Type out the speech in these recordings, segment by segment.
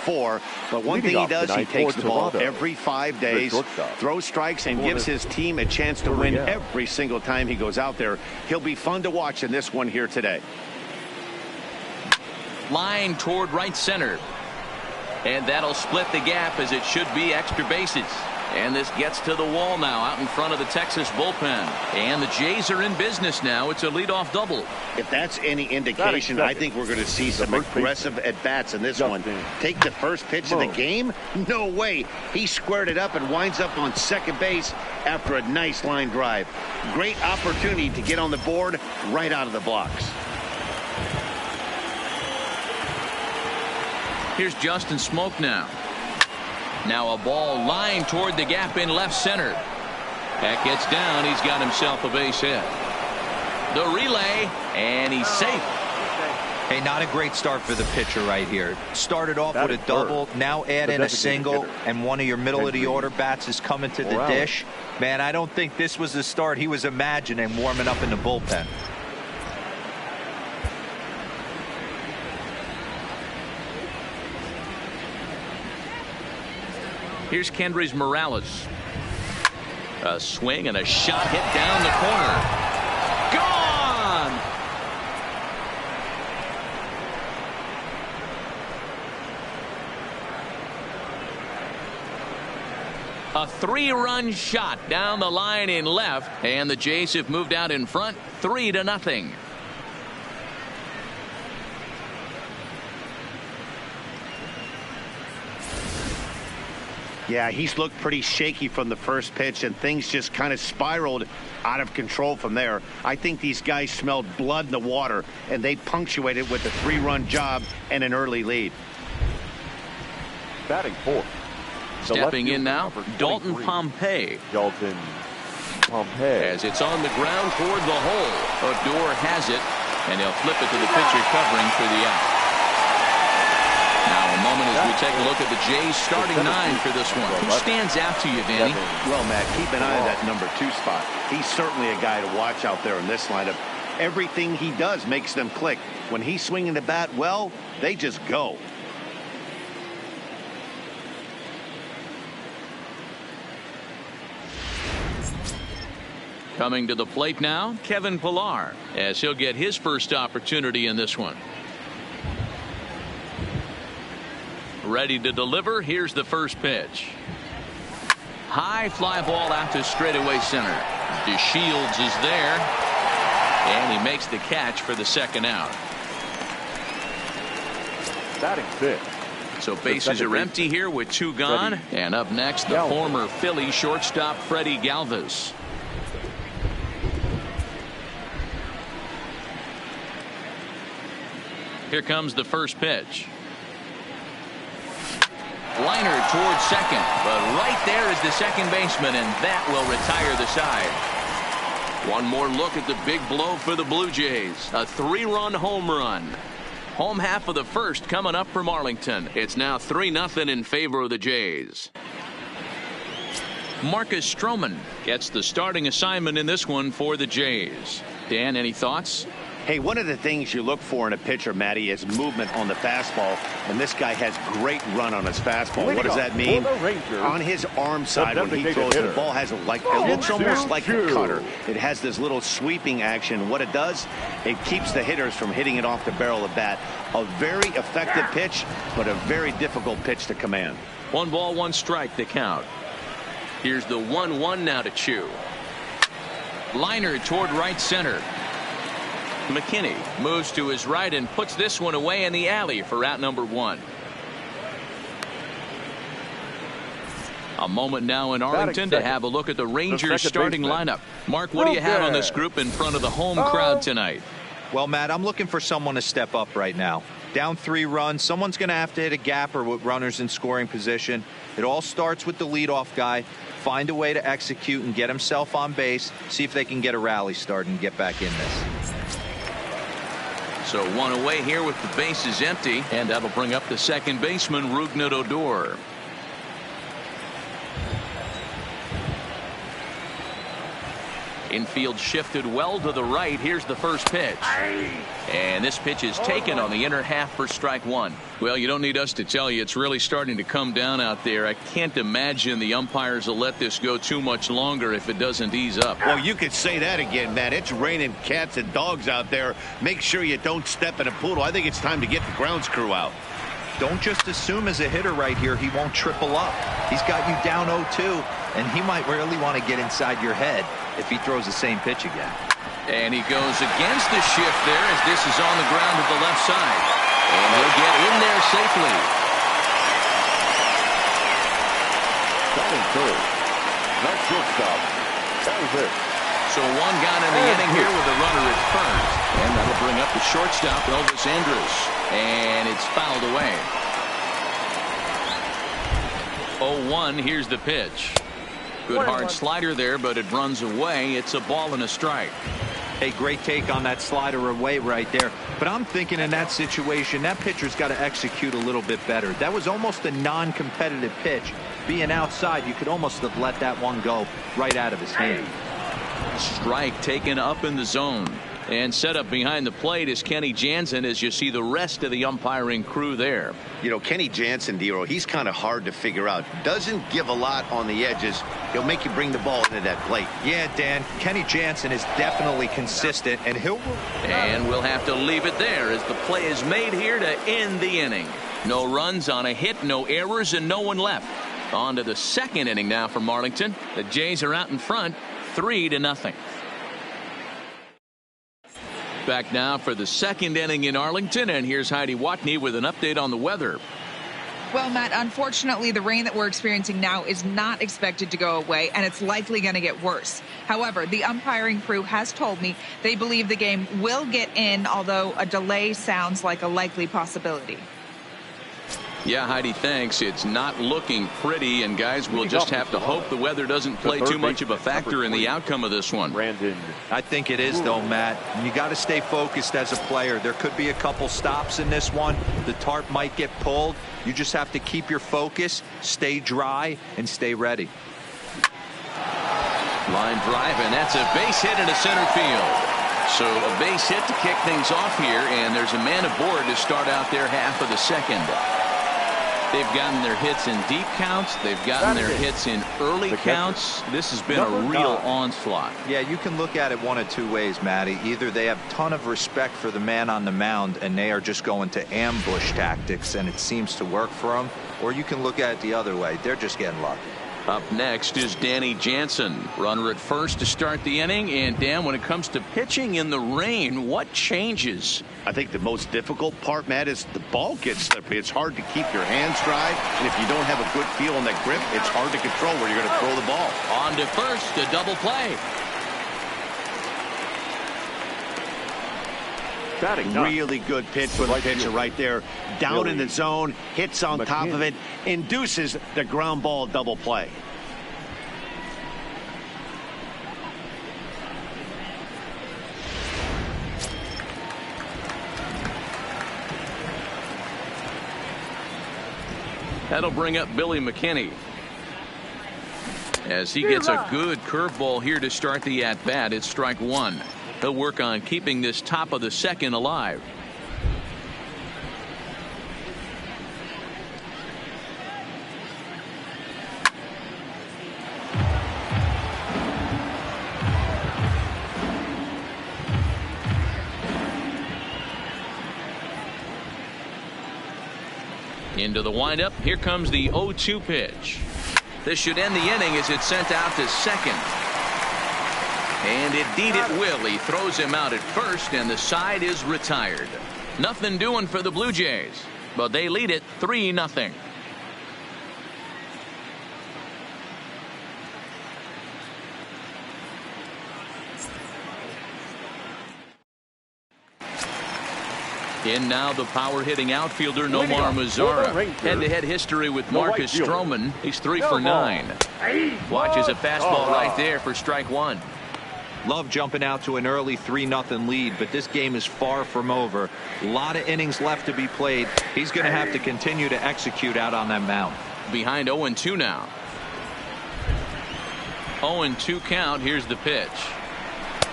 before, but one thing he does, he takes the ball every 5 days, throws strikes, and gives his team a chance to win every single time he goes out there. He'll be fun to watch in this one here today. Line toward right center. And that'll split the gap, as it should be extra bases. And this gets to the wall now out in front of the Texas bullpen. And the Jays are in business now. It's a leadoff double. If that's any indication, I think we're going to see some aggressive at-bats in this one. Take the first pitch of the game? No way. He squared it up and winds up on second base after a nice line drive. Great opportunity to get on the board right out of the blocks. Here's Justin Smoke now. Now a ball lined toward the gap in left center. That gets down. He's got himself a base hit. The relay, and he's safe. Hey, not a great start for the pitcher right here. Started off with a double, now add in a single, and one of your middle of the order bats is coming to the dish. Man, I don't think this was the start he was imagining warming up in the bullpen. Here's Kendrys Morales. A swing and a shot hit down the corner. Gone! A 3-run shot down the line in left, and the Jays have moved out in front 3-0. Yeah, he's looked pretty shaky from the first pitch, and things just kind of spiraled out of control from there. I think these guys smelled blood in the water, and they punctuated with a 3-run job and an early lead. Batting fourth. Stepping in now, Dalton Pompey. Dalton Pompey. As it's on the ground toward the hole. Odor has it, and he'll flip it to the pitcher covering for the out. Now a moment as we take a look at the Jays starting 9 for this one. Who stands out to you, Danny? Well, Matt, keep an eye on that number 2 spot. He's certainly a guy to watch out there in this lineup. Everything he does makes them click. When he's swinging the bat well, they just go. Coming to the plate now, Kevin Pillar, as he'll get his first opportunity in this one. Ready to deliver. Here's the first pitch. High fly ball out to straightaway center. DeShields is there, and he makes the catch for the second out. Batting fifth. So bases are empty here with 2 gone. And up next, the former Philly shortstop Freddie Galvis. Here comes the first pitch. Liner towards second, but right there is the second baseman, and that will retire the side. One more look at the big blow for the Blue Jays. A 3-run home run. Home half of the first coming up from Arlington. It's now 3-0 in favor of the Jays. Marcus Stroman gets the starting assignment in this one for the Jays. Dan, any thoughts? Hey, one of the things you look for in a pitcher, Matty, is movement on the fastball, and this guy has great run on his fastball. What does that mean? On his arm side, when he throws, the ball has it looks almost like a cutter. It has this little sweeping action. What it does, it keeps the hitters from hitting it off the barrel of bat. A very effective pitch, but a very difficult pitch to command. 1 ball, 1 strike, the count. Here's the 1-1 now to Chew. Liner toward right center. McKinney moves to his right and puts this one away in the alley for out number 1. A moment now in Arlington to have a look at the Rangers starting lineup. Mark, what do you have on this group in front of the home crowd tonight? Well, Matt, I'm looking for someone to step up right now. Down 3 runs, someone's going to have to hit a gapper with runners in scoring position. It all starts with the leadoff guy. Find a way to execute and get himself on base. See if they can get a rally started and get back in this. So 1 away here with the bases empty, and that'll bring up the second baseman, Rougned Odor. Infield shifted well to the right. Here's the first pitch. And this pitch is taken on the inner half for strike one. Well, you don't need us to tell you it's really starting to come down out there. I can't imagine the umpires will let this go too much longer if it doesn't ease up. Well, you could say that again, Matt. It's raining cats and dogs out there. Make sure you don't step in a poodle. I think it's time to get the grounds crew out. Don't just assume as a hitter right here he won't triple up. He's got you down 0-2, and he might really want to get inside your head if he throws the same pitch again. And he goes against the shift there as this is on the ground to the left side. And he'll get in there safely. Batting third. That shortstop. That was it. So one gone in the inning here with a runner at first. And that'll bring up the shortstop, Elvis Andrus. And it's fouled away. 0-1, here's the pitch. Good hard slider there, but it runs away. It's a ball and a strike. Hey, great take on that slider away right there. But I'm thinking in that situation, that pitcher's got to execute a little bit better. That was almost a non-competitive pitch. Being outside, you could almost have let that one go right out of his hand. Strike taken up in the zone. And set up behind the plate is Kenny Jansen as you see the rest of the umpiring crew there. You know, Kenny Jansen, Dero, he's kind of hard to figure out. Doesn't give a lot on the edges. He'll make you bring the ball into that plate. Yeah, Dan, Kenny Jansen is definitely consistent, and And we'll have to leave it there as the play is made here to end the inning. No runs on a hit, no errors, and no one left. On to the second inning now for Marlington. The Jays are out in front, 3-0. Back now for the second inning in Arlington, and here's Heidi Watney with an update on the weather. Well, Matt, unfortunately, the rain that we're experiencing now is not expected to go away, and it's likely going to get worse. However, the umpiring crew has told me they believe the game will get in, although a delay sounds like a likely possibility. Yeah, Heidi, thanks. It's not looking pretty, and guys, we'll just have to hope the weather doesn't play too much of a factor in the outcome of this one. Brandon. I think it is, though, Matt. You got to stay focused as a player. There could be a couple stops in this one. The tarp might get pulled. You just have to keep your focus, stay dry, and stay ready. Line drive, and that's a base hit into center field. So a base hit to kick things off here, and there's a man aboard to start out their half of the second. They've gotten their hits in deep counts. They've gotten their hits in early counts. This has been a real onslaught. Yeah, you can look at it one of two ways, Matty. Either they have a ton of respect for the man on the mound and they are just going to ambush tactics and it seems to work for them, or you can look at it the other way. They're just getting lucky. Up next is Danny Jansen, runner at first to start the inning. And Dan, when it comes to pitching in the rain, what changes? I think the most difficult part, Matt, is the ball gets slippery. It's hard to keep your hands dry, and if you don't have a good feel on that grip, it's hard to control where you're going to throw the ball. On to first, a double play. Really good pitch for the pitcher right there. Down in the zone, hits on top of it, induces the ground ball double play. That'll bring up Billy McKinney as he gets a good curveball here to start the at-bat. It's strike one. He'll work on keeping this top of the second alive. Into the windup. Here comes the 0-2 pitch. This should end the inning as it's sent out to second. And indeed it will. He throws him out at first, and the side is retired. Nothing doing for the Blue Jays, but they lead it 3-0. In now the power-hitting outfielder Nomar Mazara. Head-to-head history with Marcus Stroman. He's 3 for 9. Watches a fastball right there for strike one. Love jumping out to an early 3-0 lead, but this game is far from over. A lot of innings left to be played. He's going to have to continue to execute out on that mound. Behind 0-2 now. 0-2 count. Here's the pitch.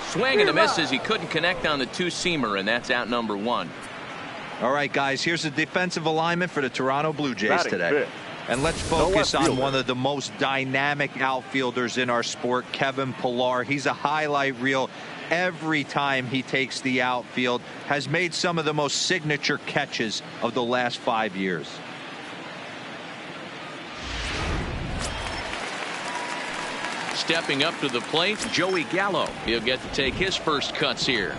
Swing and a miss as he couldn't connect on the two-seamer, and that's out number one. All right, guys, here's the defensive alignment for the Toronto Blue Jays today. Fit. And let's focus on one of the most dynamic outfielders in our sport, Kevin Pillar. He's a highlight reel every time he takes the outfield, has made some of the most signature catches of the last 5 years. Stepping up to the plate, Joey Gallo. He'll get to take his first cuts here.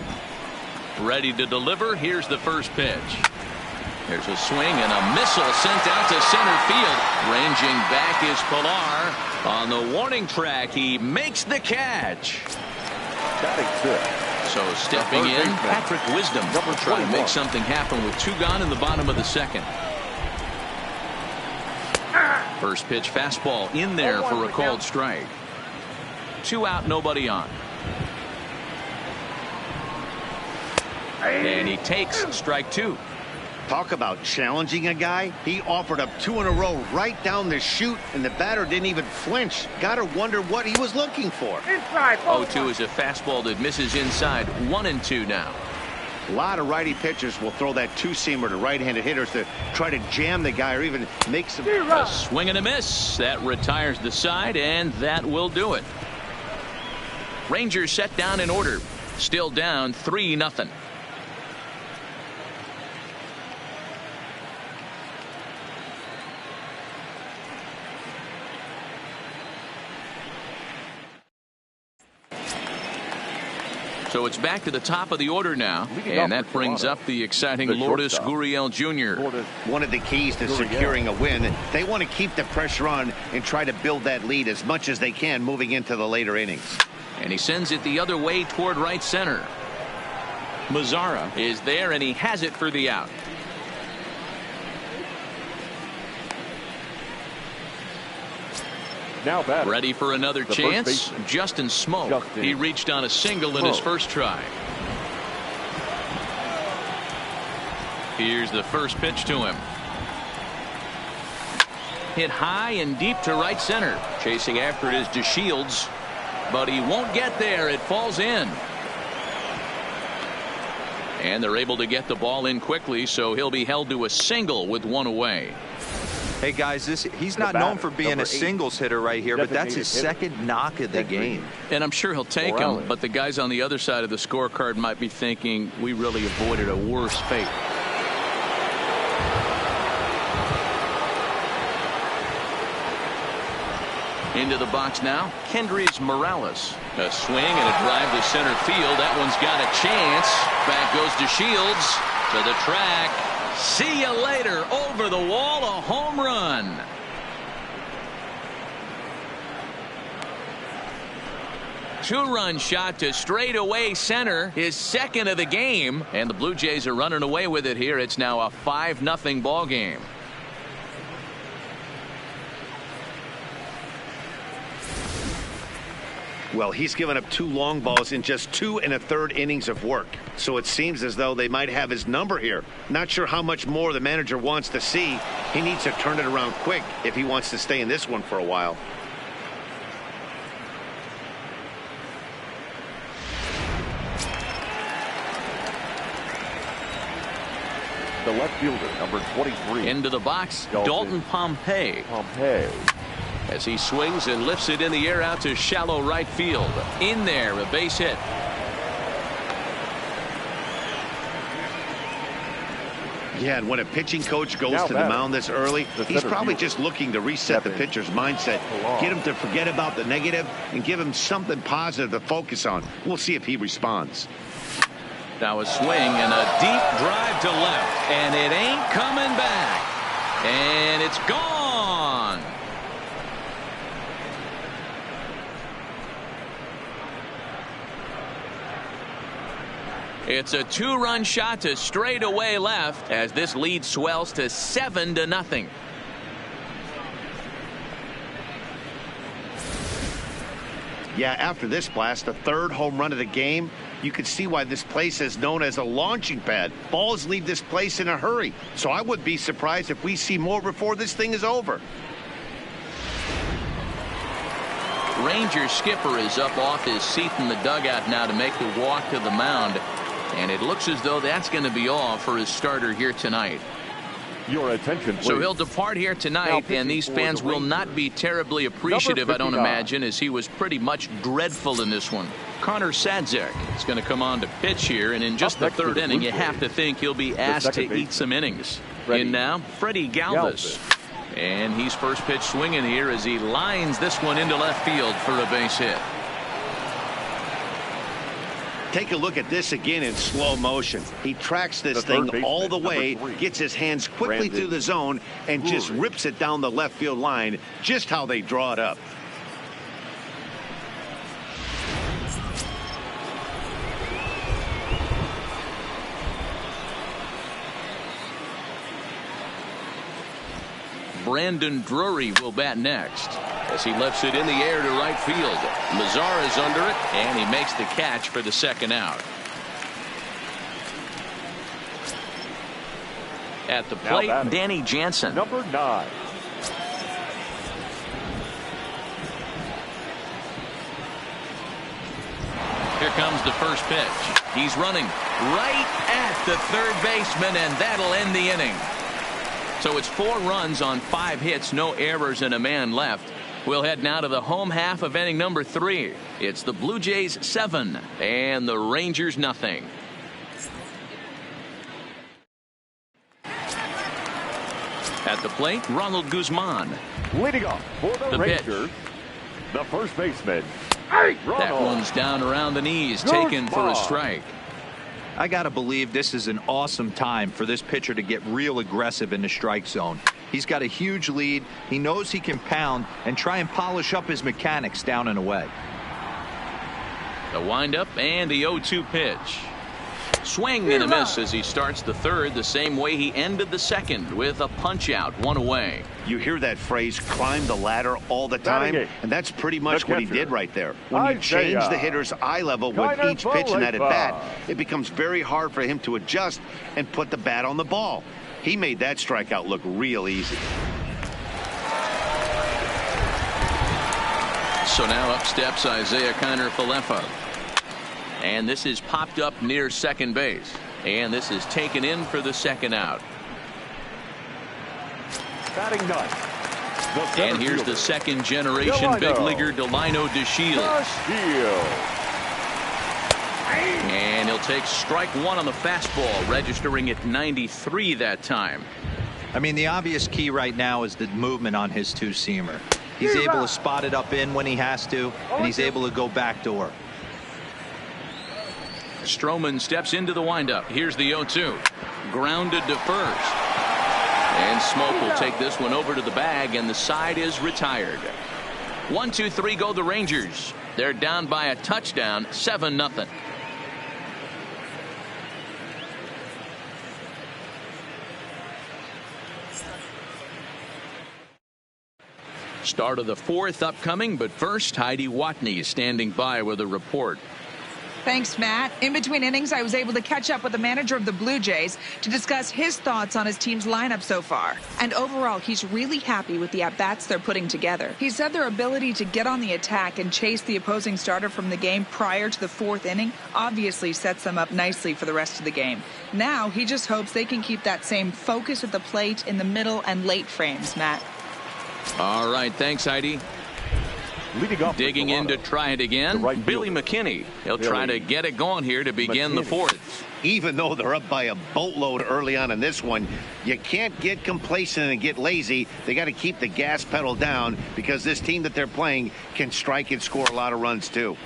Ready to deliver. Here's the first pitch. There's a swing and a missile sent out to center field. Ranging back is Pillar. On the warning track, he makes the catch. So stepping in, Patrick Wisdom trying to make something happen with 2 gone in the bottom of the second. First pitch fastball in there for a called strike. 2 out, nobody on. And he takes strike 2. Talk about challenging a guy. He offered up 2 in a row right down the chute, and the batter didn't even flinch. Gotta wonder what he was looking for. 0-2 is a fastball that misses inside. 1-2 now. A lot of righty pitchers will throw that two-seamer to right-handed hitters to try to jam the guy or even make some. A swing and a miss. That retires the side, and that will do it. Rangers set down in order. Still down 3-0. So it's back to the top of the order now, and that brings up the exciting Lourdes Gurriel Jr. One of the keys to securing a win, they want to keep the pressure on and try to build that lead as much as they can moving into the later innings. And he sends it the other way toward right center. Mazzara is there, and he has it for the out. Now batter. Ready for another chance. Justin Smoke. He reached on a single in his first try. Here's the first pitch to him. Hit high and deep to right center. Chasing after it is DeShields, but he won't get there. It falls in. And they're able to get the ball in quickly, so he'll be held to a single with 1 away. Hey, guys, he's not known for being a singles hitter right here, but that's his second knock of the game. And I'm sure he'll take him, but the guys on the other side of the scorecard might be thinking we really avoided a worse fate. Into the box now, Kendrys Morales. A swing and a drive to center field. That one's got a chance. Back goes DeShields to the track. See you later. Over the wall, a home run. Two-run shot to straightaway center, his second of the game, and the Blue Jays are running away with it here. It's now a 5-0 ball game. Well, he's given up 2 long balls in just 2 1/3 innings of work. So it seems as though they might have his number here. Not sure how much more the manager wants to see. He needs to turn it around quick if he wants to stay in this one for a while. The left fielder, number 23. Into the box, Dalton Pompey. As he swings and lifts it in the air out to shallow right field. In there, a base hit. Yeah, and when a pitching coach goes to the mound this early, he's probably just looking to reset the pitcher's mindset, get him to forget about the negative, and give him something positive to focus on. We'll see if he responds. Now a swing and a deep drive to left, and it ain't coming back. And it's gone. It's a 2-run shot to straightaway left as this lead swells to 7-0. Yeah, after this blast, the 3rd home run of the game, you can see why this place is known as a launching pad. Balls leave this place in a hurry, so I would be surprised if we see more before this thing is over. Rangers skipper is up off his seat in the dugout now to make the walk to the mound. And it looks as though that's going to be all for his starter here tonight. Your attention, please. So he'll depart here tonight, and these fans will not be terribly appreciative, I don't imagine, as he was pretty much dreadful in this one. Connor Sadzeck is going to come on to pitch here, and in just the third inning, you have to think he'll be asked to eat some innings. In now, Freddie Galvis. And he's first pitch swinging here as he lines this one into left field for a base hit. Take a look at this again in slow motion. He tracks this thing all the way, gets his hands quickly through the zone, and just rips it down the left field line, just how they draw it up. Brandon Drury will bat next as he lifts it in the air to right field. Mazar is under it, and he makes the catch for the second out. At the plate, Danny Jansen. Number 9. Here comes the first pitch. He's running right at the third baseman, and that'll end the inning. So it's 4 runs on 5 hits, no errors, and a man left. We'll head now to the home half of inning number 3. It's the Blue Jays 7 and the Rangers nothing. At the plate, Ronald Guzman. Leading off for the Rangers, the first baseman. That one's down around the knees, taken for a strike. I got to believe this is an awesome time for this pitcher to get real aggressive in the strike zone. He's got a huge lead. He knows he can pound and try and polish up his mechanics down and away. The windup and the 0-2 pitch. Swing and a miss as he starts the third the same way he ended the second, with a punch out, 1 away. You hear that phrase, climb the ladder, all the time, and that's pretty much what he did right there. When you change the hitter's eye level with each pitch in that at bat, it becomes very hard for him to adjust and put the bat on the ball. He made that strikeout look real easy. So now up steps Isaiah Kiner-Falefa. And this is popped up near second base. And this is taken in for the second out. Batting ninth. And here's the second generation big leaguer Delino DeShields. And he'll take strike 1 on the fastball, registering at 93 that time. I mean, the obvious key right now is the movement on his 2-seamer. He's able to spot it up in when he has to, and he's able to go backdoor. Stroman steps into the windup. Here's the 0-2. Grounded to first. And Smoke will take this one over to the bag, and the side is retired. 1-2-3 go the Rangers. They're down by a touchdown, 7-0. Start of the 4th upcoming, but first, Heidi Watney is standing by with a report. Thanks, Matt. In between innings, I was able to catch up with the manager of the Blue Jays to discuss his thoughts on his team's lineup so far. And overall, he's really happy with the at-bats they're putting together. He said their ability to get on the attack and chase the opposing starter from the game prior to the 4th inning obviously sets them up nicely for the rest of the game. Now, he just hopes they can keep that same focus at the plate in the middle and late frames, Matt. All right, thanks, Heidi. Digging in to try it again, Billy McKinney. He'll try to get it going here to begin the 4th. Even though they're up by a boatload early on in this one, you can't get complacent and get lazy. They got to keep the gas pedal down because this team that they're playing can strike and score a lot of runs too.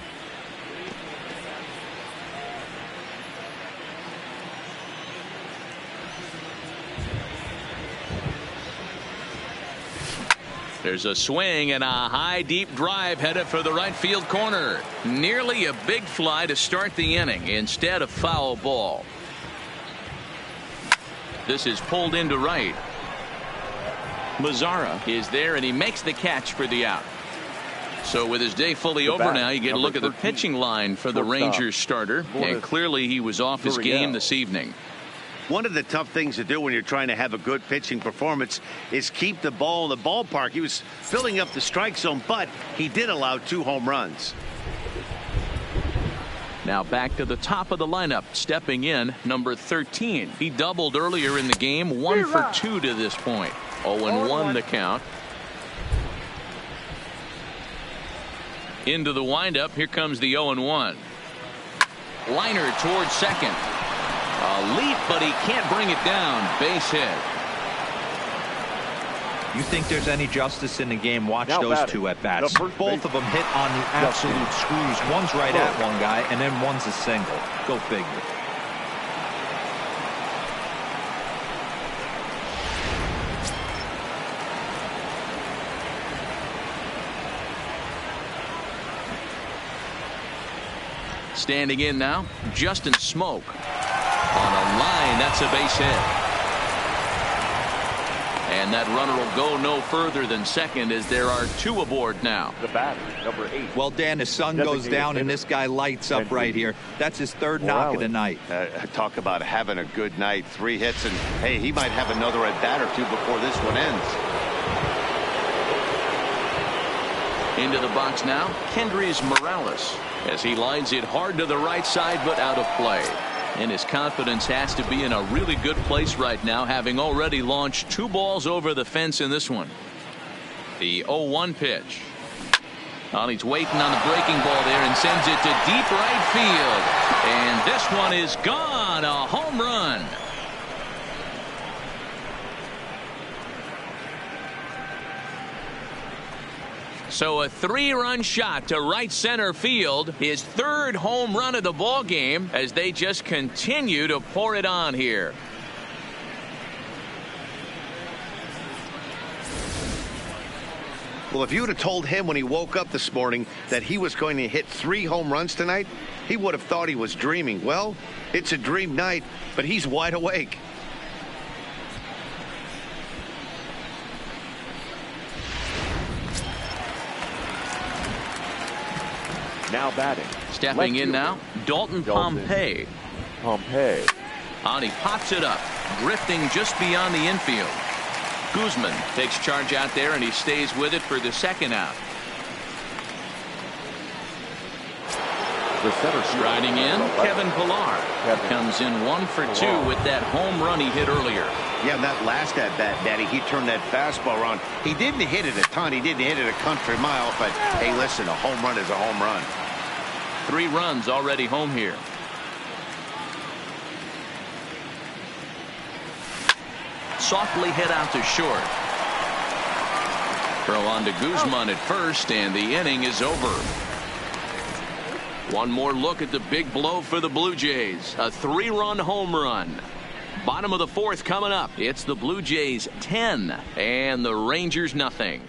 There's a swing and a high deep drive headed for the right field corner. Nearly a big fly to start the inning instead of foul ball. This is pulled into right. Mazzara is there and he makes the catch for the out. So with his day fully over now, you get a look at the pitching line for the Rangers starter, and clearly he was off his game this evening. One of the tough things to do when you're trying to have a good pitching performance is keep the ball in the ballpark. He was filling up the strike zone, but he did allow 2 home runs. Now back to the top of the lineup, stepping in, number 13. He doubled earlier in the game, 1 for 2 to this point. 0-1 the count. Into the windup, here comes the 0-1. Liner towards second. A leap, but he can't bring it down. Base hit. You think there's any justice in the game? Watch Now those batting, 2 at bats. Both of them hit on the absolute screws. One's right at one guy, and then one's a single. Go figure. Standing in now, Justin Smoke. On a line, that's a base hit. And that runner will go no further than second as there are 2 aboard now. The batter, number 8. Well, Dan, the sun goes down and this guy lights up right here. That's his 3rd knock of the night. Talk about having a good night. 3 hits, and hey, he might have another at bat or 2 before this one ends. Into the box now, Kendrys Morales, as he lines it hard to the right side but out of play. And his confidence has to be in a really good place right now, having already launched 2 balls over the fence in this one. The 0-1 pitch. Well, he's waiting on the breaking ball there and sends it to deep right field. And this one is gone. A home run. So a 3-run shot to right center field, his 3rd home run of the ball game, as they just continue to pour it on here. Well, if you would have told him when he woke up this morning that he was going to hit 3 home runs tonight, he would have thought he was dreaming. Well, it's a dream night, but he's wide awake. Now batting. Stepping in now, Dalton Pompey. And he pops it up, drifting just beyond the infield. Guzman takes charge out there, and he stays with it for the 2nd out. The center Striding in, Kevin Pillar. Comes in 1 for 2 with that home run he hit earlier. Yeah, that last at bat, Daddy, he turned that fastball around. He didn't hit it a ton. He didn't hit it a country mile, but hey, listen, a home run is a home run. 3 runs already home here. Softly hit out to short. Throw on to Guzman at first, and the inning is over. One more look at the big blow for the Blue Jays. A 3-run home run. Bottom of the 4th coming up. It's the Blue Jays 10 and the Rangers nothing.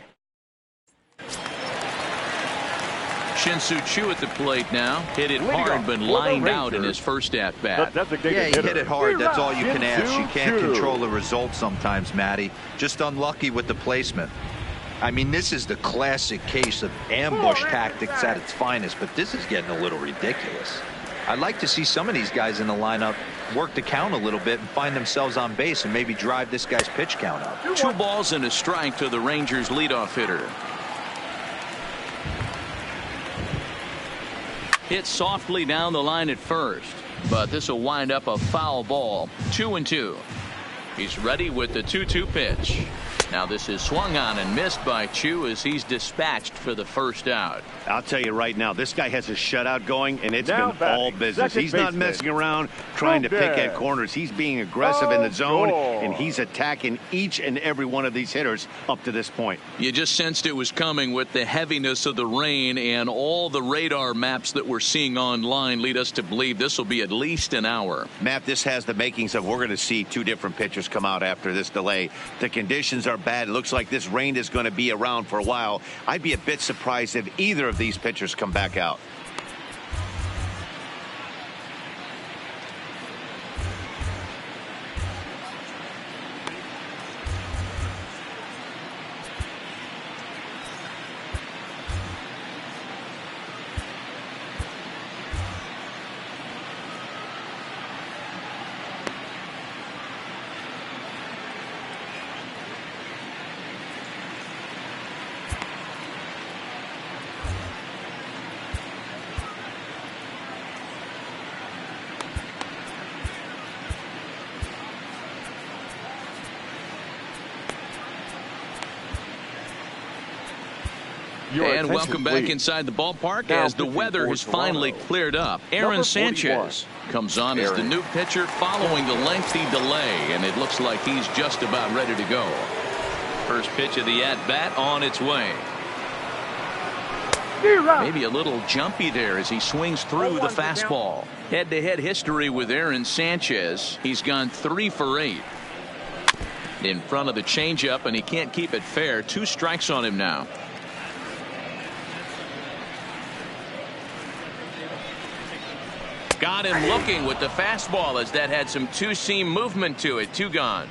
Shin-Soo Choo at the plate now. Hit it hard, but lined out in his first at bat. Yeah, he hit it hard. That's all you can ask. You can't control the result sometimes, Matty. Just unlucky with the placement. I mean, this is the classic case of ambush tactics at its finest, but this is getting a little ridiculous. I'd like to see some of these guys in the lineup work the count a little bit and find themselves on base and maybe drive this guy's pitch count up. 2 balls and a strike to the Rangers leadoff hitter. Hit softly down the line at first, but this will wind up a foul ball. 2-2. He's ready with the 2-2 pitch. Now this is swung on and missed by Choo as he's dispatched for the 1st out. I'll tell you right now, this guy has a shutout going, and it's been all business. He's not messing around trying to pick at corners. He's being aggressive in the zone, and he's attacking each and every one of these hitters up to this point. You just sensed it was coming with the heaviness of the rain, and all the radar maps that we're seeing online lead us to believe this will be at least an hour. Matt, this has the makings of we're going to see 2 different pitchers come out after this delay. The conditions are bad. It looks like this rain is going to be around for a while. I'd be a bit surprised if either of these pitchers come back out. And welcome back inside the ballpark as the weather has finally cleared up. Aaron Sanchez comes on as the new pitcher following the lengthy delay, and it looks like he's just about ready to go. First pitch of the at-bat on its way. Maybe a little jumpy there as he swings through the fastball. Head-to-head history with Aaron Sanchez. He's gone 3 for 8. In front of the changeup, and he can't keep it fair. 2 strikes on him now. Got him looking with the fastball as that had some two-seam movement to it. 2 gone.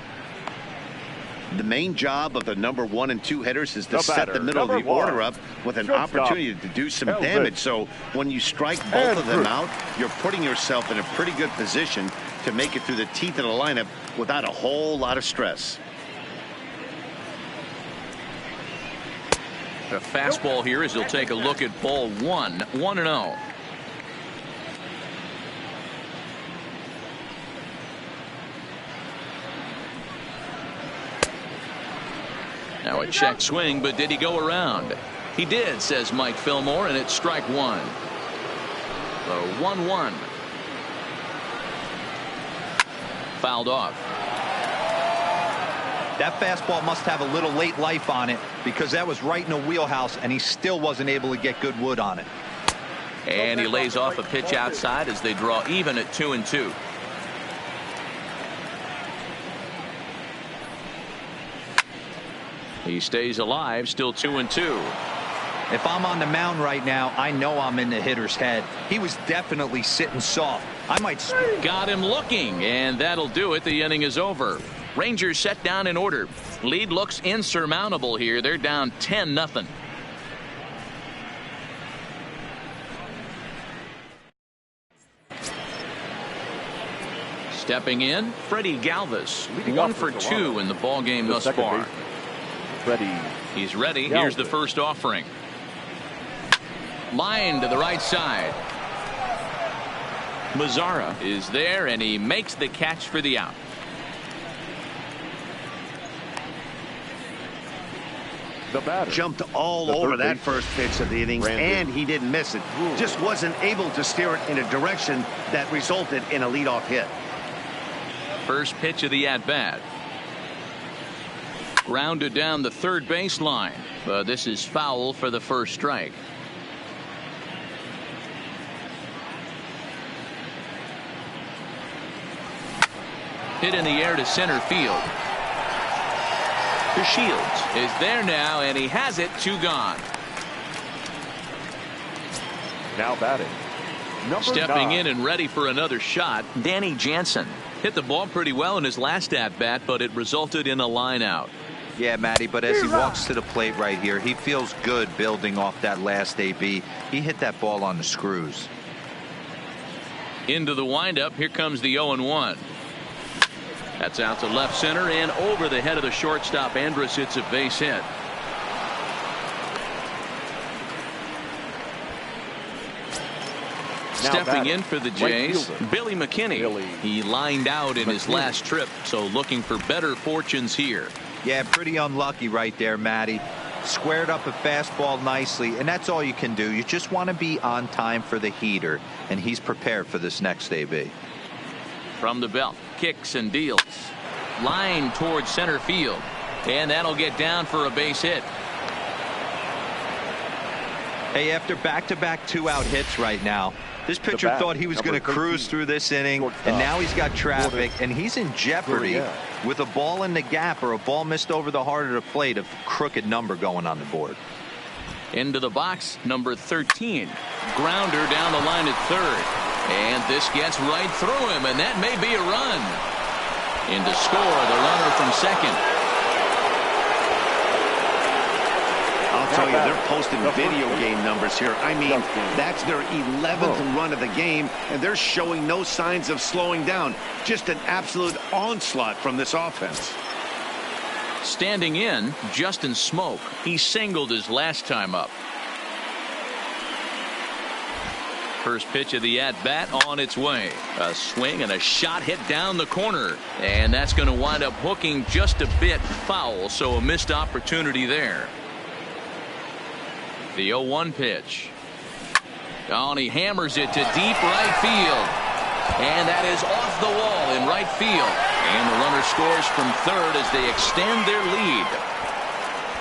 The main job of the number 1 and 2 hitters is to set the middle of the order up with an opportunity to do some damage. So when you strike both of them out, you're putting yourself in a pretty good position to make it through the teeth of the lineup without a whole lot of stress. A fastball here as he'll take a look at ball 1. 1-0. Now a check swing, but did he go around? He did, says Mike Fillmore, and it's strike 1. The 1-1. Fouled off. That fastball must have a little late life on it because that was right in the wheelhouse, and he still wasn't able to get good wood on it. And he lays off a pitch outside as they draw even at 2-2. He stays alive, still 2-2. If I'm on the mound right now, I know I'm in the hitter's head. He was definitely sitting soft. I might. Got him looking, and that'll do it. The inning is over. Rangers set down in order. Lead looks insurmountable here. They're down 10-0. Stepping in, Freddie Galvis. 1 for 2 in the ballgame thus far. He's ready. Here's the first offering. Line to the right side. Mazzara is there, and he makes the catch for the out. The batter jumped all over that first pitch of the inning, and he didn't miss it. Just wasn't able to steer it in a direction that resulted in a leadoff hit. First pitch of the at-bat. Grounded down the third baseline, but this is foul for the first strike. Hit in the air to center field. Shields is there now, and he has it. 2 gone. Now batting. Stepping in and ready for another shot, Danny Jansen. Hit the ball pretty well in his last at-bat, but it resulted in a line out. Yeah, Matty, but as he walks to the plate right here, he feels good building off that last AB. He hit that ball on the screws. Into the windup. Here comes the 0-1. That's out to left center and over the head of the shortstop. Andrus hits a base hit. Stepping in for the Jays, Billy McKinney. He lined out in his last trip, so looking for better fortunes here. Yeah, pretty unlucky right there, Matty. Squared up a fastball nicely, and that's all you can do. You just want to be on time for the heater, and he's prepared for this next AB. From the belt, kicks and deals. Line towards center field, and that'll get down for a base hit. Hey, after back-to-back 2-out hits right now, this pitcher thought he was going to cruise through this inning, and now he's got traffic, and he's in jeopardy with a ball in the gap or a ball missed over the heart of the plate, a crooked number going on the board. Into the box, number 13. Grounder down the line at third, and this gets right through him, and that may be a run. In to score, the runner from second. I'll tell you, they're posting video game numbers here. I mean, that's their 11th run of the game, and they're showing no signs of slowing down. Just an absolute onslaught from this offense. Standing in, Justin Smoak. He singled his last time up. First pitch of the at-bat on its way. A swing and a shot hit down the corner, and that's going to wind up hooking just a bit foul, so a missed opportunity there. The 0-1 pitch. Oh, and he hammers it to deep right field. And that is off the wall in right field. And the runner scores from third as they extend their lead.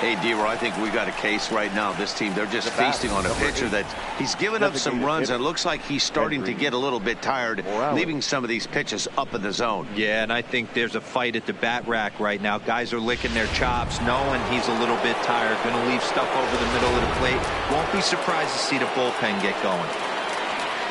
Hey, D-Roy, I think we got a case right now. This team, they're just feasting on a pitcher that he's given up some runs, and it looks like he's starting to get a little bit tired, leaving some of these pitches up in the zone. Yeah, and I think there's a fight at the bat rack right now. Guys are licking their chops, knowing he's a little bit tired, going to leave stuff over the middle of the plate. Won't be surprised to see the bullpen get going.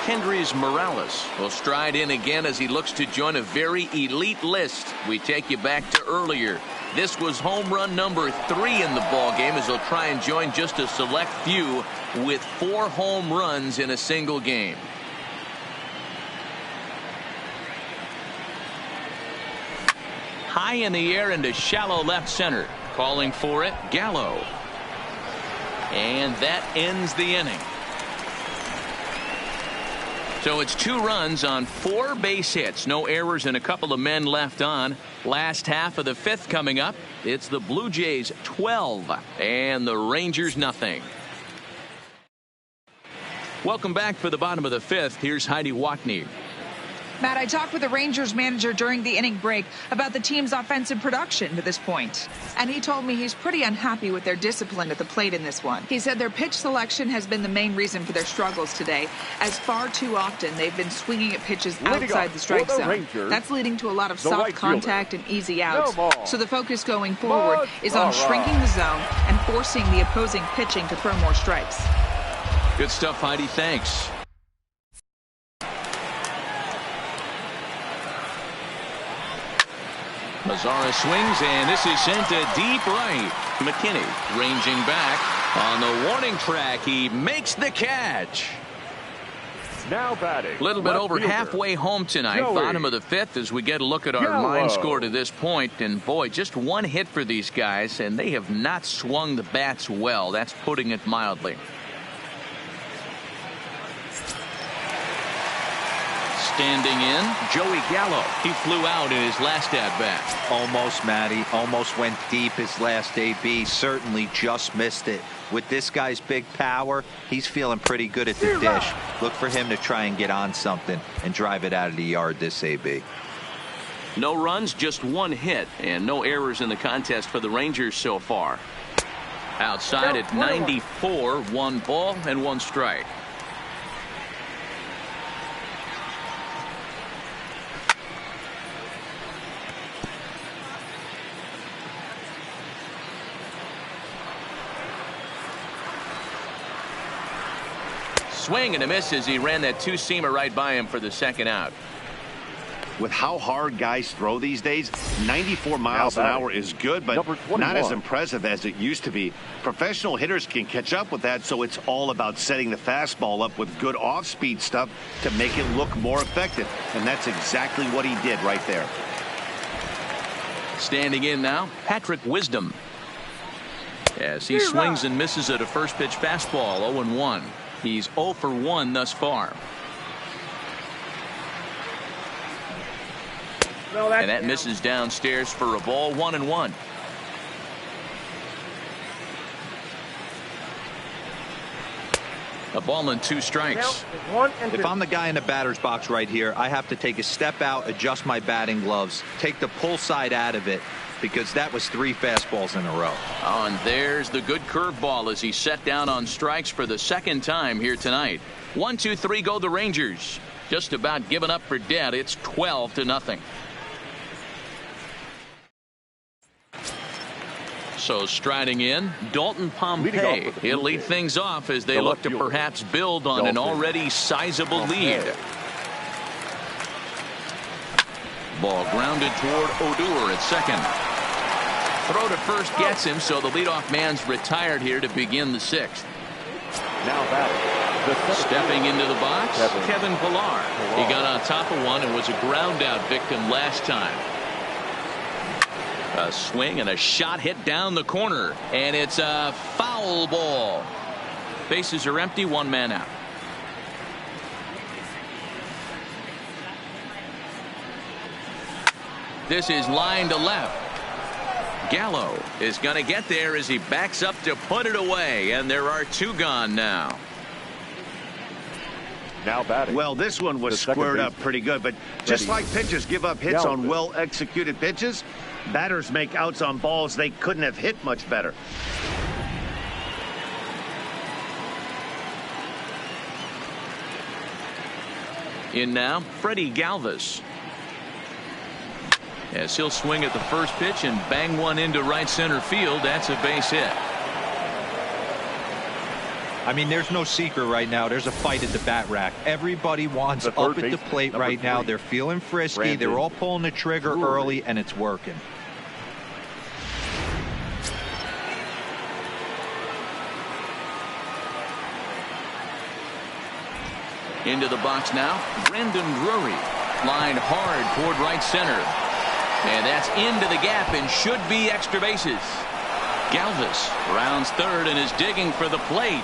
Kendrys Morales will stride in again as he looks to join a very elite list. We take you back to earlier. This was home run number 3 in the ball game as he'll try and join just a select few with 4 home runs in a single game. High in the air into shallow left center. Calling for it, Gallo. And that ends the inning. So it's 2 runs on 4 base hits. No errors and a couple of men left on. Last half of the 5th coming up. It's the Blue Jays 12 and the Rangers nothing. Welcome back for the bottom of the 5th. Here's Heidi Watney. Matt, I talked with the Rangers manager during the inning break about the team's offensive production to this point. And he told me he's pretty unhappy with their discipline at the plate in this one. He said their pitch selection has been the main reason for their struggles today, as far too often they've been swinging at pitches outside the strike zone. That's leading to a lot of soft contact and easy outs. So the focus going forward is on shrinking the zone and forcing the opposing pitching to throw more strikes. Good stuff, Heidi. Thanks. Mazzara swings, and this is sent to deep right. McKinney ranging back on the warning track. He makes the catch. Now batting. A little bit over halfway home tonight. Bottom of the 5th as we get a look at our line score to this point. And boy, just 1 hit for these guys, and they have not swung the bats well. That's putting it mildly. Standing in, Joey Gallo. He flew out in his last at-bat. Almost, Matty. Almost went deep his last AB. Certainly just missed it. With this guy's big power, he's feeling pretty good at the dish. Look for him to try and get on something and drive it out of the yard this AB. No runs, just 1 hit, and no errors in the contest for the Rangers so far. Outside at 94, 1 ball and 1 strike. Swing and a miss as he ran that 2-seamer right by him for the 2nd out. With how hard guys throw these days, 94 miles an hour is good, but not as impressive as it used to be. Professional hitters can catch up with that, so it's all about setting the fastball up with good off-speed stuff to make it look more effective. And that's exactly what he did right there. Standing in now, Patrick Wisdom. As he swings and misses at a first pitch fastball, 0-1. He's 0 for 1 thus far. And that misses downstairs for a ball, 1-1. A ball and 2 strikes. If I'm the guy in the batter's box right here, I have to take a step out, adjust my batting gloves, take the pull side out of it, because that was 3 fastballs in a row. Oh, and there's the good curveball as he set down on strikes for the 2nd time here tonight. 1, 2, 3 go the Rangers. Just about given up for dead. It's 12-0. So striding in, Dalton Pompey. He'll lead things off as they look to perhaps build on an already sizable lead. Ball grounded toward Odor at second. Throw to first gets him, so the leadoff man's retired here to begin the 6th. Now batting. Stepping into the box, Kevin Pillar. He got on top of one and was a ground out victim last time. A swing and a shot hit down the corner, and it's a foul ball. Bases are empty, 1 man out. This is line to left. Gallo is going to get there as he backs up to put it away, and there are two gone now. Now batting. Well, this one was squared up pretty good, but just like pitchers give up hits on well-executed pitches, batters make outs on balls they couldn't have hit much better. In now, Freddie Galvis. As he'll swing at the first pitch and bang one into right center field. That's a base hit. I mean, there's no secret right now. There's a fight at the bat rack. Everybody wants up at the plate right now. They're feeling frisky. They're all pulling the trigger early, and it's working. Into the box now, Brandon Drury. Line hard toward right center. And that's into the gap and should be extra bases. Galvis rounds third and is digging for the plate.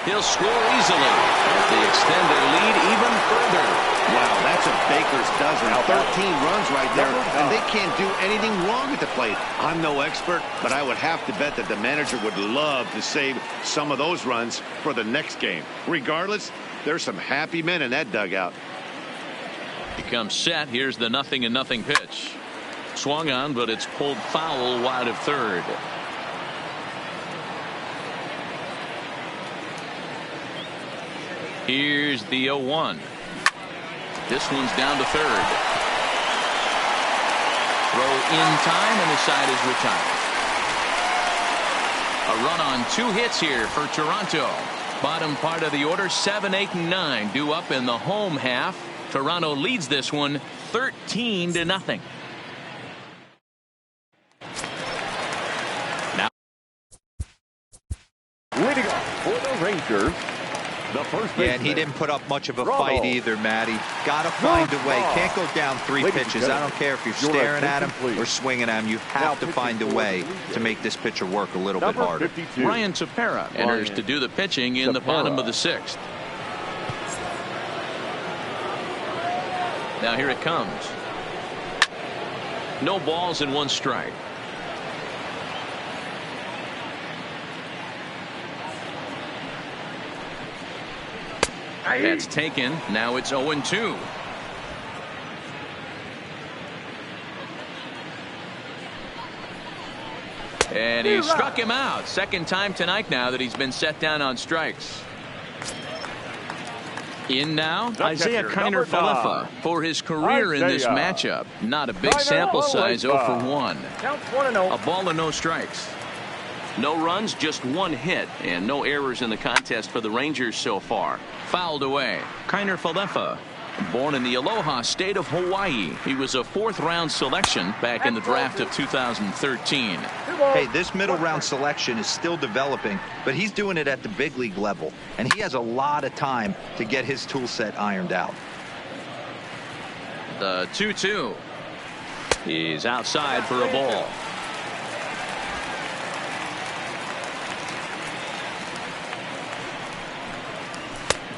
He'll score easily as they extend their lead even further. Wow, that's a baker's dozen. 13 runs right there, and they can't do anything wrong at the plate. I'm no expert, but I would have to bet that the manager would love to save some of those runs for the next game. Regardless, there's some happy men in that dugout. He comes set. Here's the 0-0 pitch. Swung on, but it's pulled foul wide of third. Here's the 0-1. This one's down to third. Throw in time, and the side is retired. A run on 2 hits here for Toronto. Bottom part of the order, 7, 8, and 9 due up in the home half. Toronto leads this one 13-0. Leading off for the Rangers, the first baseman. Yeah, and he didn't put up much of a fight either, Matty. Got to find a way. Can't go down 3 pitches. I don't care if you're staring at him or swinging at him. You have to find a way to make this pitcher work a little bit harder. 52. Ryan Tepera enters to do the pitching in the bottom of the 6th. Now here it comes. No balls and 1 strike. That's taken. Now it's 0-2. And he struck him out. Second time tonight now that he's been set down on strikes. In now, Isaiah Kiner Falefa for his career in this matchup. Not a big sample size, 0 for 1. A ball and no strikes. No runs, just 1 hit, and no errors in the contest for the Rangers so far. Fouled away. Kiner Falefa, born in the Aloha state of Hawaii. He was a 4th-round selection back in the draft of 2013. Hey, this middle-round selection is still developing, but he's doing it at the big league level, and he has a lot of time to get his tool set ironed out. The 2-2. He's outside for a ball.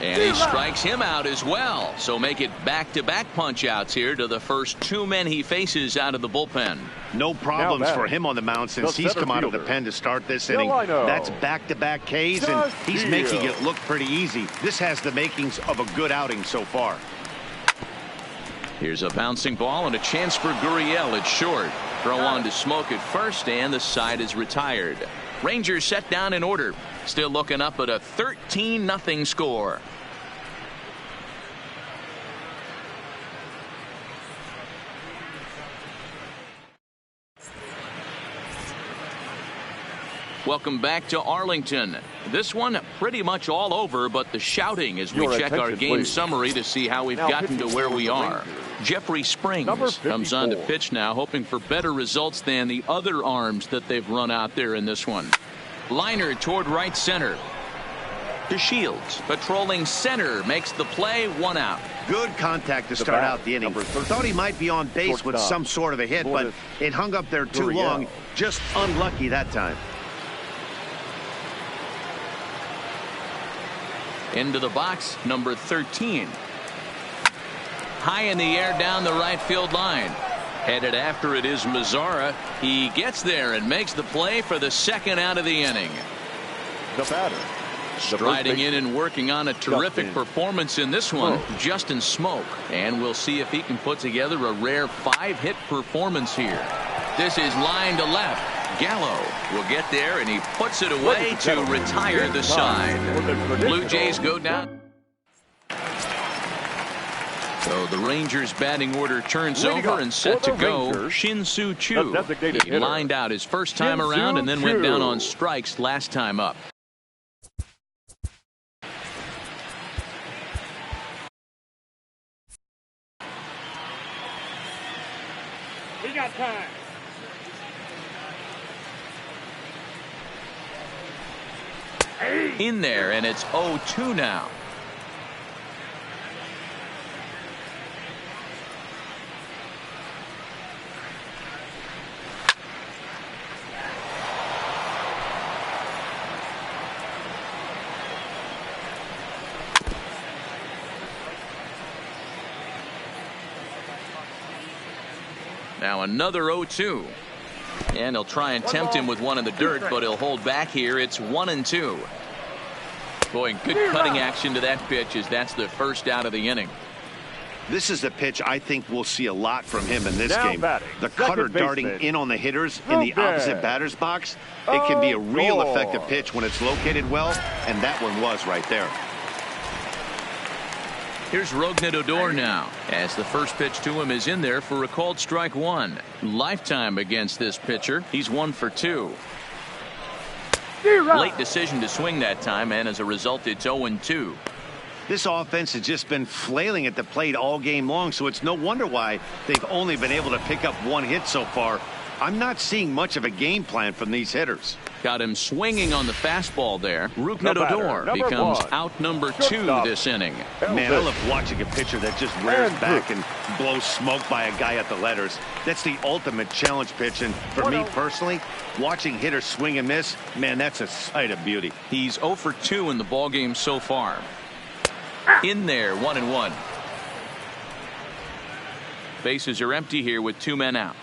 And he strikes him out as well. So make it back-to-back punch-outs here to the first 2 men he faces out of the bullpen. No problems for him on the mound since he's come out of the pen to start this inning. That's back-to-back Ks, and he's making it look pretty easy. This has the makings of a good outing so far. Here's a bouncing ball and a chance for Gurriel. It's short. Throw on to Smoke at first, and the side is retired. Rangers set down in order. Still looking up at a 13-0 score. Welcome back to Arlington. This one pretty much all over, but the shouting as we check our game summary to see how we've gotten to where we are. Jeffrey Springs comes on to pitch now, hoping for better results than the other arms that they've run out there in this one. Liner toward right center. To Shields, patrolling center, makes the play, 1 out. Good contact to start out the inning. Thought he might be on base with some sort of a hit, but it hung up there too long. Just unlucky that time. Into the box, number 13. High in the air down the right field line. Headed after it is Mazzara. He gets there and makes the play for the second out of the inning. The batter. Striding in and working on a terrific performance in this one, Justin Smoke. And we'll see if he can put together a rare 5-hit performance here. This is line to left. Gallo will get there, and he puts it away to retire the side. Blue Jays go down. So the Rangers batting order turns over and set to go. Shin-Soo Choo. He lined out his first time around and then went down on strikes last time up. We got time. In there, and it's 0-2 now. Now another 0-2. And he'll try and tempt him with one in the dirt, but he'll hold back here. It's 1-2. Boy, good cutting action to that pitch, as that's the first out of the inning. This is the pitch I think we'll see a lot from him in this game. The cutter darting in on the hitters in the opposite batter's box. It can be a real effective pitch when it's located well, and that one was right there. Here's Rougned Odor now, as the first pitch to him is in there for a called strike one. Lifetime against this pitcher. He's 1 for 2. Late decision to swing that time, and as a result, it's 0-2. This offense has just been flailing at the plate all game long, so it's no wonder why they've only been able to pick up 1 hit so far. I'm not seeing much of a game plan from these hitters. Got him swinging on the fastball there. Rougned Odor becomes out number 2 this inning. Man, I love watching a pitcher that just rears back and blows smoke by a guy at the letters. That's the ultimate challenge pitch, and for me personally, watching hitters swing and miss, man, that's a sight of beauty. He's 0 for 2 in the ballgame so far. In there, 1-1. Bases are empty here with 2 men out.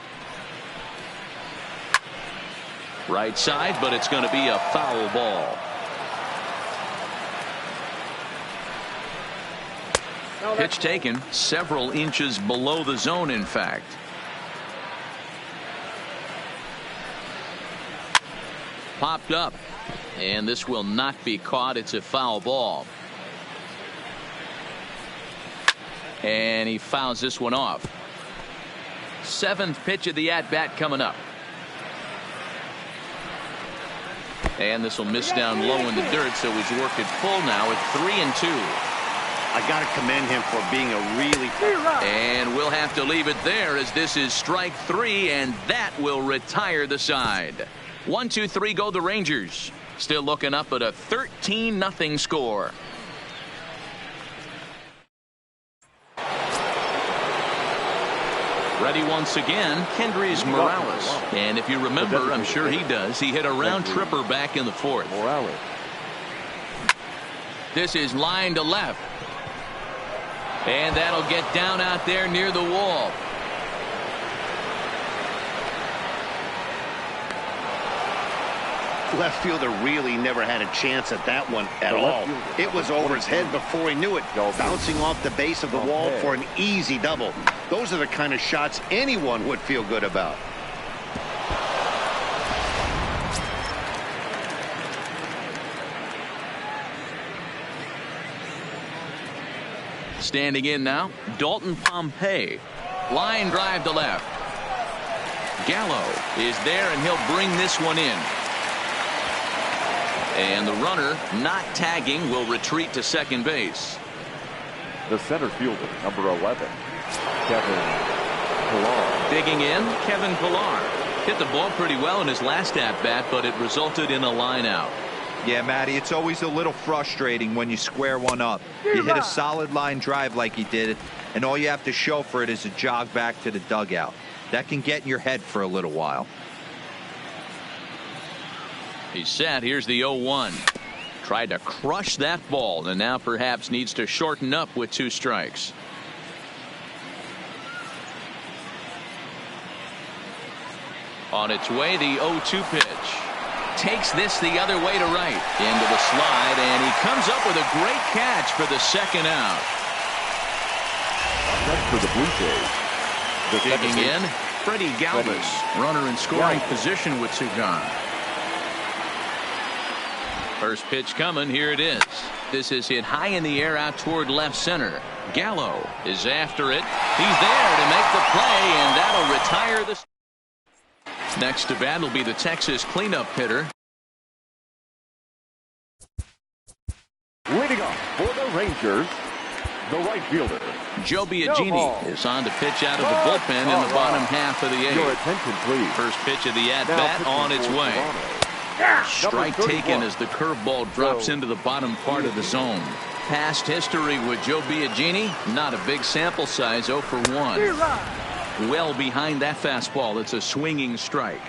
Right side, but it's going to be a foul ball. Pitch taken several inches below the zone, in fact. Popped up, and this will not be caught. It's a foul ball. And he fouls this one off. 7th pitch of the at-bat coming up. And this will miss down low in the dirt, so he's worked it full now at 3-2. I got to commend him for being a really... And we'll have to leave it there, as this is strike 3, and that will retire the side. 1-2-3 go the Rangers. Still looking up at a 13-0 score. Ready once again, Kendrys Morales. And if you remember, I'm sure he does, he hit a round tripper back in the 4th. Morales. This is line to left. And that'll get down out there near the wall. Left fielder really never had a chance at that one at all. It was over his head before he knew it, bouncing off the base of the wall for an easy double. Those are the kind of shots anyone would feel good about. Standing in now, Dalton Pompey. Line drive to left. Gallo is there, and he'll bring this one in. And the runner, not tagging, will retreat to second base. The center fielder, number 11, Kevin Pillar. Digging in, Kevin Pillar. Hit the ball pretty well in his last at-bat, but it resulted in a line out. Yeah, Matty, it's always a little frustrating when you square one up. You hit a solid line drive like he did, and all you have to show for it is a jog back to the dugout. That can get in your head for a little while. He's set. Here's the 0-1. Tried to crush that ball, and now perhaps needs to shorten up with 2 strikes. On its way, the 0-2 pitch. Takes this the other way to right. Into the slide, and he comes up with a great catch for the second out. Next for the Blue Jays. Digging in, Freddie Galvis. Runner in scoring position with two gone. First pitch coming. Here it is. This is hit high in the air out toward left center. Gallo is after it. He's there to make the play, and that'll retire the... Next to bat will be the Texas cleanup hitter. Leading off for the Rangers, the right fielder, Joe Biagini is on to pitch out of the bullpen in the bottom half of the eighth. Your attention, please. First pitch of the at-bat on its way. Strike taken as the curveball drops into the bottom part of the zone. Past history with Joe Biagini, not a big sample size, 0 for 1. Well behind that fastball. It's a swinging strike.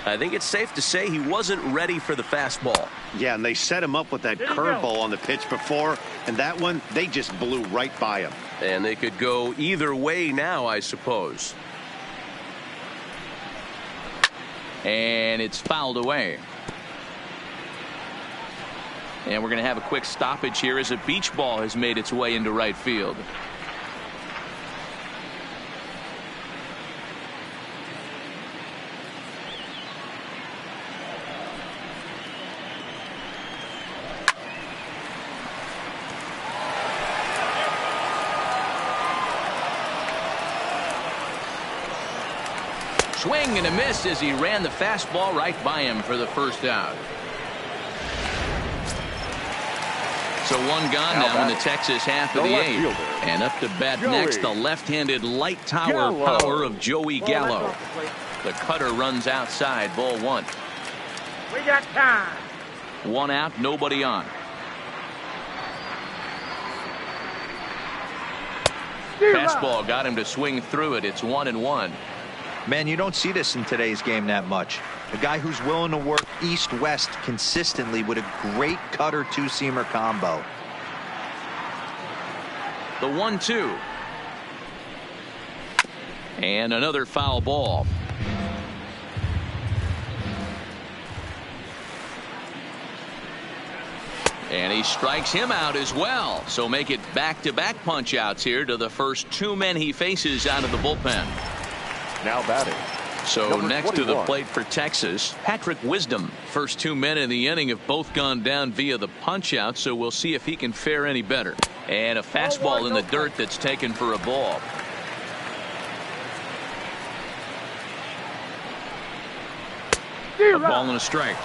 I think it's safe to say he wasn't ready for the fastball. Yeah, and they set him up with that curveball on the pitch before, and that one, they just blew right by him. And they could go either way now, I suppose. And it's fouled away. And we're going to have a quick stoppage here as a beach ball has made its way into right field. Swing and a miss as he ran the fastball right by him for the first out. So one gone now in the Texas half of the eighth. And up to bat next, the left-handed light tower power of Joey Gallo. The cutter runs outside, ball one. We got time. One out, nobody on. Fastball got him to swing through it. It's 1-1. Man, you don't see this in today's game that much. A guy who's willing to work east-west consistently with a great cutter two-seamer combo. The 1-2. And another foul ball. And he strikes him out as well. So make it back-to-back punch-outs here to the first two men he faces out of the bullpen. Now batting. So Number next 21. to the plate for Texas, Patrick Wisdom. First two men in the inning have both gone down via the punch out, so we'll see if he can fare any better. And a fastball in the dirt that's taken for a ball. A ball and a strike.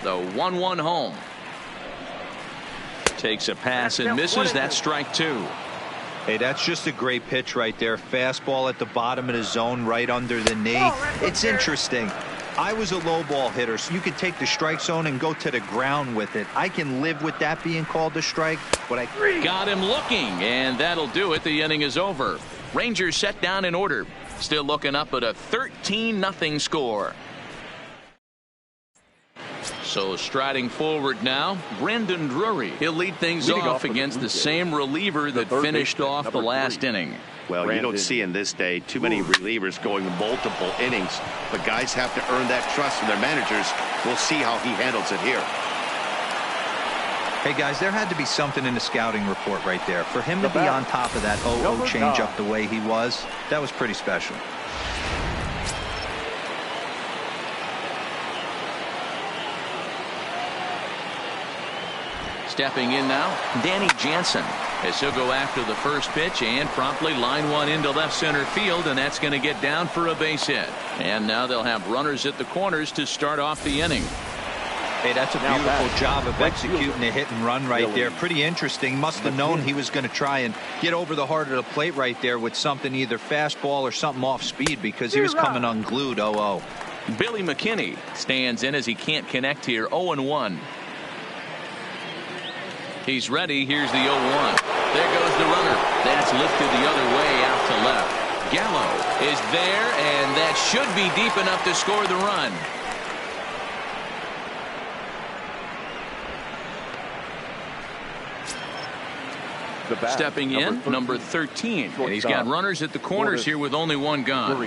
The 1-1 home. Takes a pass and misses. That strike two. Hey, that's just a great pitch right there. Fastball at the bottom of the zone, right under the knee. It's interesting. I was a low ball hitter, so you could take the strike zone and go to the ground with it. I can live with that being called a strike, but I got him looking, and that'll do it. The inning is over. Rangers set down in order. Still looking up at a 13-0 score. So striding forward now, Brandon Drury. He'll lead things off against the same reliever that finished off the last inning. Well, you don't see in this day too many relievers going multiple innings, but guys have to earn that trust from their managers. We'll see how he handles it here. Hey, guys, there had to be something in the scouting report right there. For him to be on top of that 0-0 changeup the way he was, that was pretty special. Stepping in now, Danny Jansen, as he'll go after the first pitch and promptly line one into left center field, and that's going to get down for a base hit. And now they'll have runners at the corners to start off the inning. Hey, that's a beautiful job of executing a hit and run right there. Pretty interesting. Must have known he was going to try and get over the heart of the plate right there with something, either fastball or something off speed, because he was coming unglued. 0-0. Billy McKinney stands in as he can't connect here. 0-1. He's ready. Here's the 0-1. There goes the runner. That's lifted the other way out to left. Gallo is there, and that should be deep enough to score the run. Stepping in, number 13. And he's got runners at the corners here with only one gone.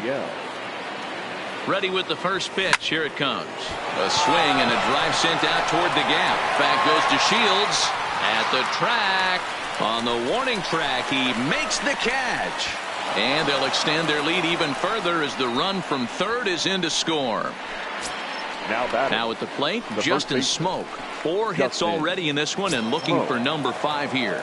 Ready with the first pitch. Here it comes. A swing and a drive sent out toward the gap. Back goes to Shields. At the track. On the warning track, he makes the catch. And they'll extend their lead even further as the run from third is in to score. Now at the plate, Justin Smoke. 4 hits already in this one and looking for number 5 here.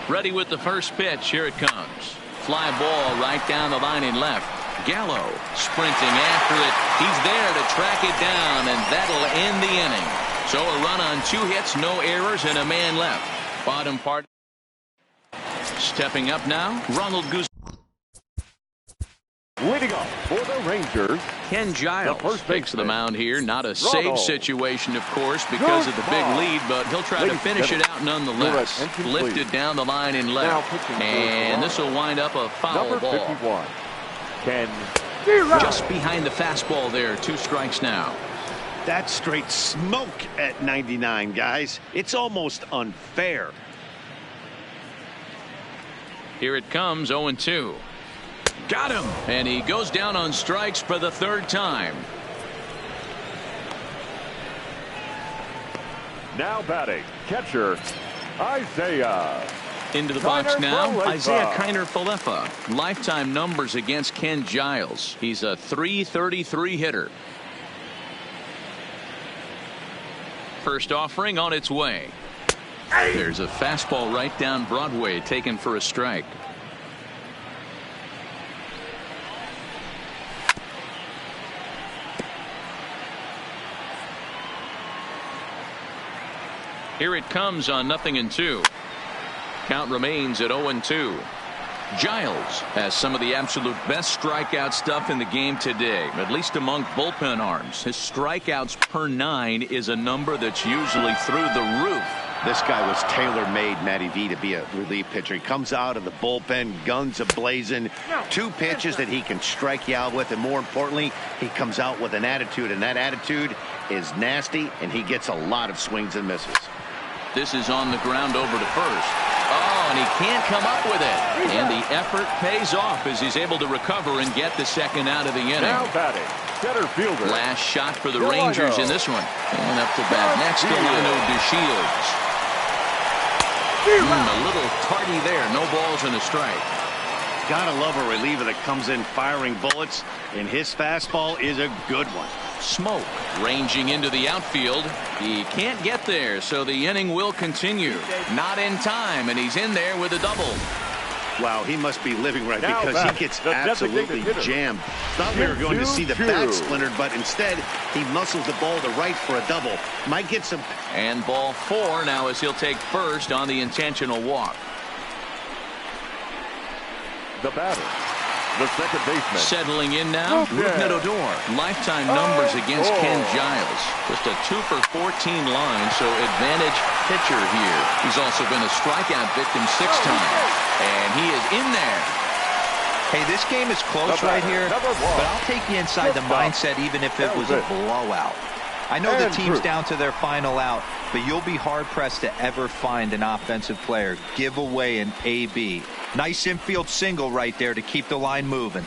Ready with the first pitch. Here it comes. Fly ball right down the line in left. Gallo sprinting after it. He's there to track it down, and that'll end the inning. So a run on 2 hits, no errors, and a man left. Bottom part. Stepping up now, Ronald Guzman. Leading off for the Rangers, Ken Giles takes the mound here. Not a save situation, of course, because of the big lead, but he'll try to finish it out nonetheless. Lifted down the line in left, and this will wind up a foul ball. 51. Ken just behind the fastball there. 2 strikes now. That's straight smoke at 99, guys. It's almost unfair. Here it comes, 0-2. Got him. And he goes down on strikes for the 3rd time. Now batting, catcher Isaiah. Into the box now, Isaiah Kiner-Falefa. Lifetime numbers against Ken Giles. He's a .333 hitter. First offering on its way. There's a fastball right down Broadway taken for a strike. Here it comes on 0-2. Count remains at 0-2. Giles has some of the absolute best strikeout stuff in the game today, at least among bullpen arms. His strikeouts per 9 is a number that's usually through the roof. This guy was tailor-made, Matty V, to be a relief pitcher. He comes out of the bullpen, guns a-blazing, 2 pitches that he can strike you out with, and more importantly, he comes out with an attitude, and that attitude is nasty, and he gets a lot of swings and misses. This is on the ground over to first. Oh, and he can't come up with it. And the effort pays off as he's able to recover and get the second out of the inning. Now batting, center fielder. Last shot for the Rangers in this one. And up to bat next to Lino DeShields. A little tardy there. No balls and a strike. Gotta love a reliever that comes in firing bullets, and his fastball is a good one. Smoke ranging into the outfield. He can't get there, so the inning will continue. Not in time, and he's in there with a double. Wow, he must be living right because he gets absolutely jammed. Thought we were going to see the bat splintered, but instead he muscles the ball to right for a double. Might get some. And ball 4 now as he'll take first on the intentional walk. The batter, the second baseman. Settling in now, Rougned Odor. Lifetime numbers against Ken Giles. Just a 2 for 14 line, so advantage pitcher here. He's also been a strikeout victim 6 times. And he is in there. Hey, this game is close right here, but I'll take you inside the mindset even if it was a blowout. I know the team's down to their final out, but you'll be hard-pressed to ever find an offensive player give away an AB. Nice infield single right there to keep the line moving.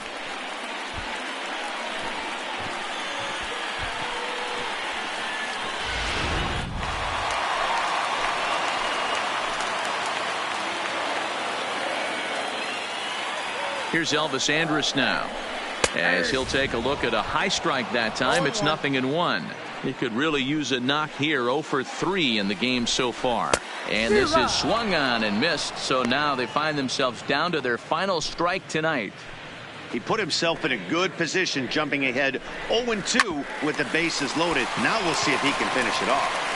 Here's Elvis Andrus now, as he'll take a look at a high strike that time. It's 0-1. He could really use a knock here. 0 for 3 in the game so far. And this is swung on and missed, so now they find themselves down to their final strike tonight. He put himself in a good position, jumping ahead 0-2 with the bases loaded. Now we'll see if he can finish it off.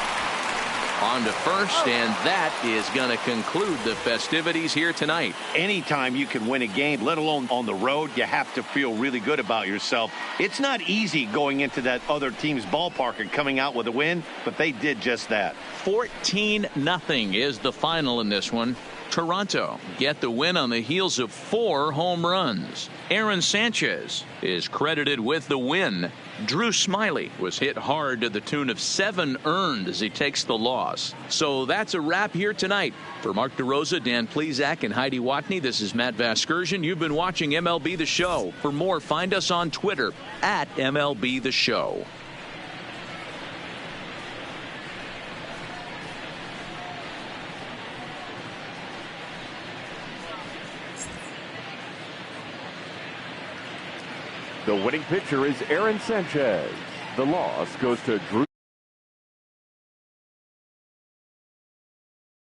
On to first, and that is going to conclude the festivities here tonight. Anytime you can win a game, let alone on the road, you have to feel really good about yourself. It's not easy going into that other team's ballpark and coming out with a win, but they did just that. 14-0 is the final in this one. Toronto get the win on the heels of 4 home runs. Aaron Sanchez is credited with the win. Drew Smyly was hit hard to the tune of 7 earned as he takes the loss. So that's a wrap here tonight. For Mark DeRosa, Dan Plesac, and Heidi Watney, this is Matt Vasgersian. You've been watching MLB The Show. For more, find us on Twitter at MLB The Show. The winning pitcher is Aaron Sanchez. The loss goes to Drew